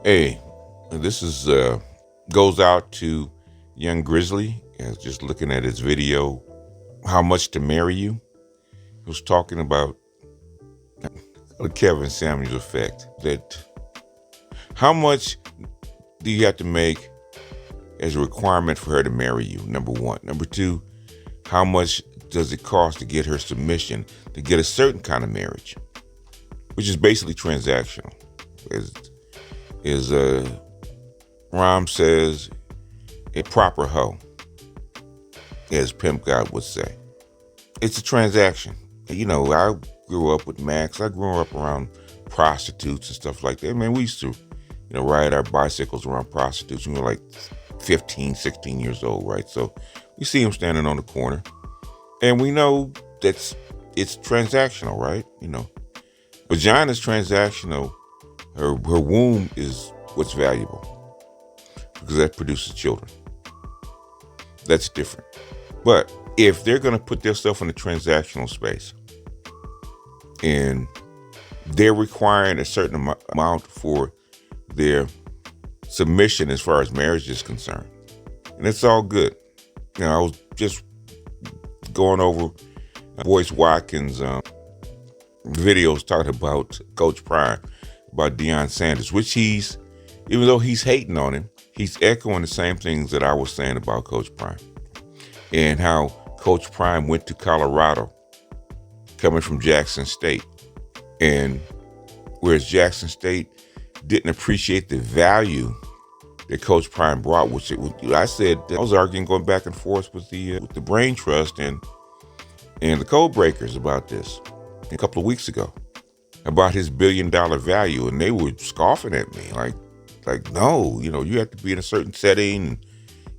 Hey, this is goes out to young Grizzly. I was just looking at his video, How Much to Marry You. He was talking about the Kevin Samuels effect. That how much do you have to make as a requirement for her to marry you? Number one. Number two, how much does it cost to get her submission to get a certain kind of marriage, which is basically transactional. Is Rom says, a proper hoe, as Pimp God would say. It's a transaction. You know, I grew up with Max. I grew up around prostitutes and stuff like that. Man, we used to, ride our bicycles around prostitutes. We were like 15, 16 years old, right? So we see them standing on the corner. And we know it's transactional, right? Vagina's transactional. Her womb is what's valuable because that produces children. That's different. But if they're going to put themselves in the transactional space and they're requiring a certain amount for their submission as far as marriage is concerned, and it's all good. I was just going over Boyce Watkins' videos talking about Coach Prime, about Deion Sanders, which even though he's hating on him, he's echoing the same things that I was saying about Coach Prime and how Coach Prime went to Colorado coming from Jackson State. And whereas Jackson State didn't appreciate the value that Coach Prime brought, which I said, I was arguing going back and forth with the Brain Trust and the Code Breakers about this a couple of weeks ago, about his $1 billion value, and they were scoffing at me like no, you have to be in a certain setting,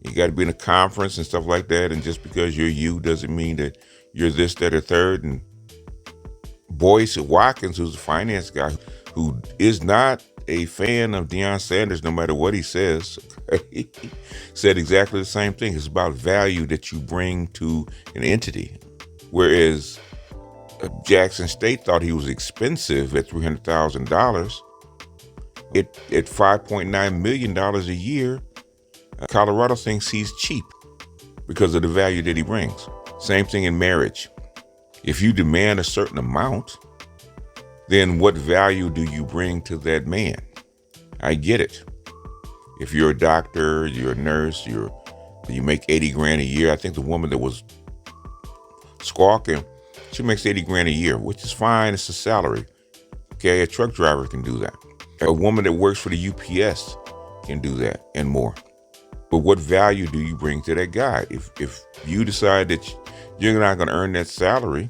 you got to be in a conference and stuff like that, and just because you're you doesn't mean that you're this, that, or third. And Boyce Watkins, who's a finance guy who is not a fan of Deion Sanders, no matter what he says, said exactly the same thing. It's about value that you bring to an entity, whereas Jackson State thought he was expensive at $300,000. At $5.9 million a year, Colorado thinks he's cheap because of the value that he brings. Same thing in marriage. If you demand a certain amount, then what value do you bring to that man? I get it. If you're a doctor, you're a nurse, you make $80,000 a year. I think the woman that was squawking, she makes $80,000 a year, which is fine. It's a salary. Okay, a truck driver can do that. A woman that works for the UPS can do that and more. But what value do you bring to that guy? If you decide that you're not going to earn that salary,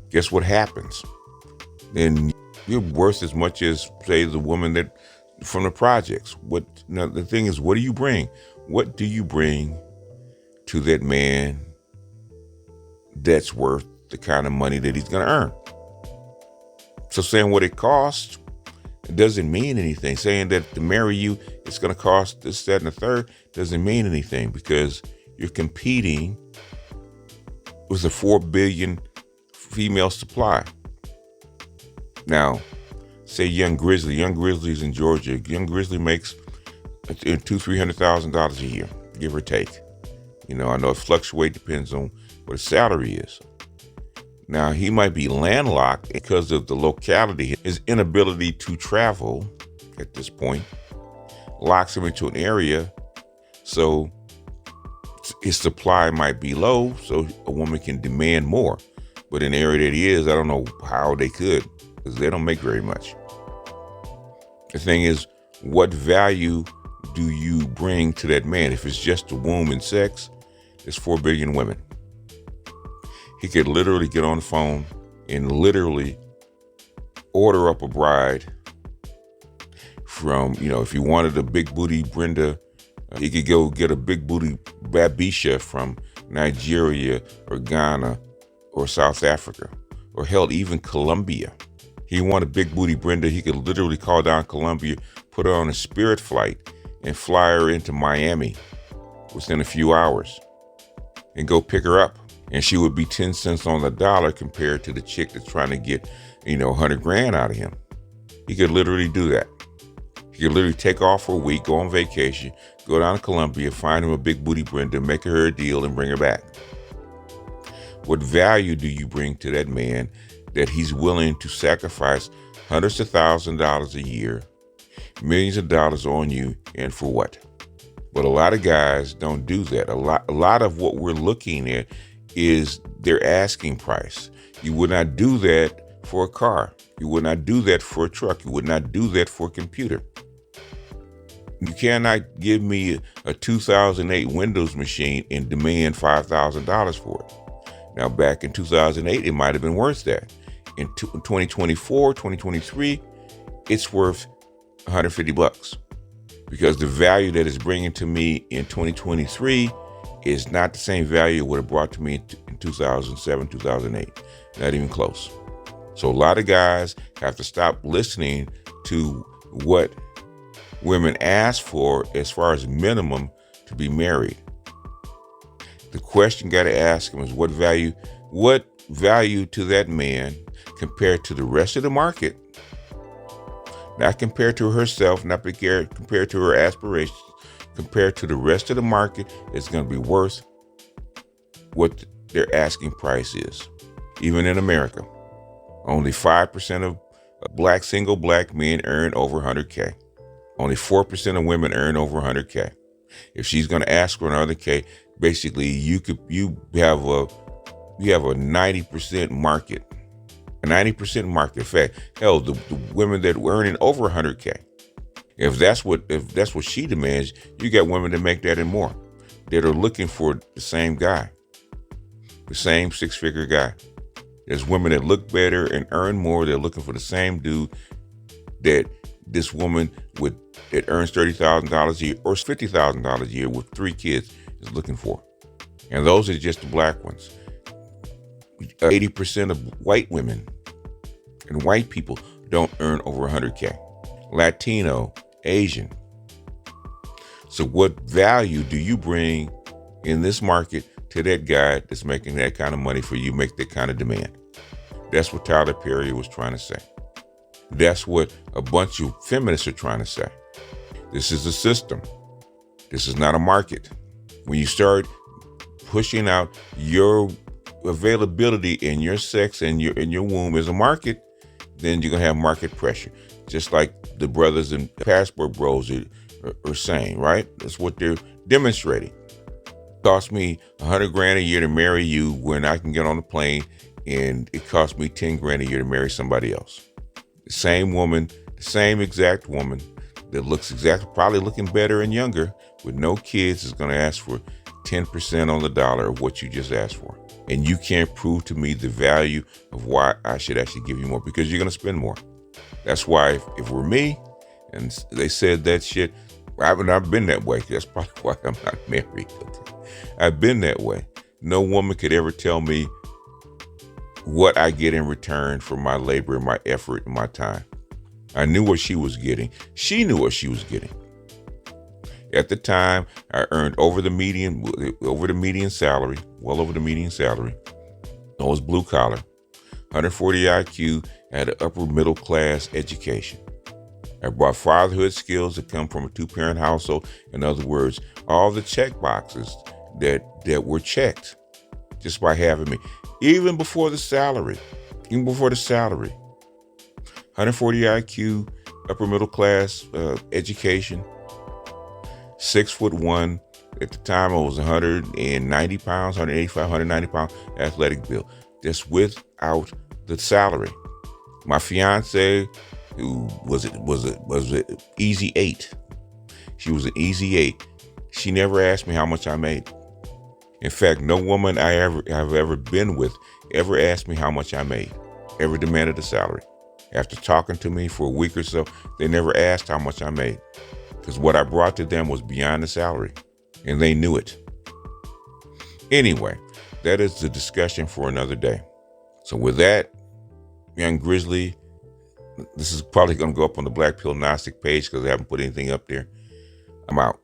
guess what happens? Then you're worth as much as, say, the woman that from the projects. The thing is, what do you bring? What do you bring to that man that's worth the kind of money that he's going to earn? So saying what it costs, it doesn't mean anything. Saying that to marry you, it's going to cost this, that, and the third doesn't mean anything, because you're competing with a 4 billion female supply. Now, say Young Grizzly's in Georgia. Young Grizzly makes $200,000-$300,000 a year, give or take. I know it fluctuates, depends on what his salary is. Now, he might be landlocked because of the locality. His inability to travel at this point locks him into an area, so his supply might be low, so a woman can demand more. But in the area that he is, I don't know how they could, because they don't make very much. The thing is, what value do you bring to that man? If it's just the womb and sex, there's 4 billion women. He could literally get on the phone and literally order up a bride from, if you wanted a big booty Brenda, he could go get a big booty Babisha from Nigeria or Ghana or South Africa, or hell, even Colombia. He wanted big booty Brenda. He could literally call down Colombia, put her on a Spirit flight, and fly her into Miami within a few hours and go pick her up. And she would be 10 cents on the dollar compared to the chick that's trying to get, 100 grand out of him. He could literally do that. He could literally take off for a week, go on vacation, go down to Colombia, find him a big booty Brenda, make her a deal, and bring her back. What value do you bring to that man that he's willing to sacrifice hundreds of thousands of dollars a year, millions of dollars on you, and for what? But a lot of guys don't do that. A lot of what we're looking at is their asking price. You would not do that for a car. You would not do that for a truck. You would not do that for a computer. You cannot give me a 2008 Windows machine and demand $5,000 for it. Now, back in 2008, it might have been worth that. In 2024, 2023, it's worth $150 because the value that it's bringing to me in 2023 is not the same value it would have brought to me in 2007, 2008. Not even close. So a lot of guys have to stop listening to what women ask for as far as minimum to be married. The question got to ask them is what value to that man compared to the rest of the market, not compared to herself, not compared to her aspirations, compared to the rest of the market, is going to be worth what their asking price is. Even in America, only 5% of single black men earn over 100K. Only 4% of women earn over 100K. If she's going to ask for another K, basically you have a 90% market. A 90% market. In fact, hell, the women that were earning over 100K. If that's what she demands, you got women that make that and more, that are looking for the same guy, the same six-figure guy. There's women that look better and earn more. They're looking for the same dude that this woman that earns $30,000 a year or $50,000 a year with 3 kids is looking for. And those are just the black ones. 80% of white women and white people don't earn over 100K. Latino, Asian. So what value do you bring in this market to that guy that's making that kind of money for you, make that kind of demand? That's what Tyler Perry was trying to say. That's what a bunch of feminists are trying to say. This is a system. This is not a market. When you start pushing out your availability in your sex and your womb as a market, then you're going to have market pressure. Just like the brothers and Passport Bros are saying, right? That's what they're demonstrating. It cost me 100 grand a year to marry you when I can get on a plane, and it cost me 10 grand a year to marry somebody else. The same woman, the same exact woman that looks probably looking better and younger with no kids is going to ask for 10% on the dollar of what you just asked for. And you can't prove to me the value of why I should actually give you more, because you're going to spend more. That's why if it were me and they said that shit, I've been that way. That's probably why I'm not married. I've been that way. No woman could ever tell me what I get in return for my labor and my effort and my time. I knew what she was getting. She knew what she was getting. At the time, I earned over the median salary, well over the median salary. I was blue collar, 140 IQ, had an upper middle class education. I brought fatherhood skills that come from a 2-parent household. In other words, all the check boxes that were checked just by having me, even before the salary. 140 IQ, upper middle class education, 6'1". At the time, I was 190 pounds, 185, 190 pound athletic build, just without the salary. My fiance, who was an easy 8. She was an easy 8. She never asked me how much I made. In fact, no woman have ever been with ever asked me how much I made, ever demanded a salary. After talking to me for a week or so, they never asked how much I made, because what I brought to them was beyond the salary, and they knew it. Anyway, that is the discussion for another day. So with that, young Grizzly, this is probably going to go up on the Black Pill Gnostic page because I haven't put anything up there. I'm out.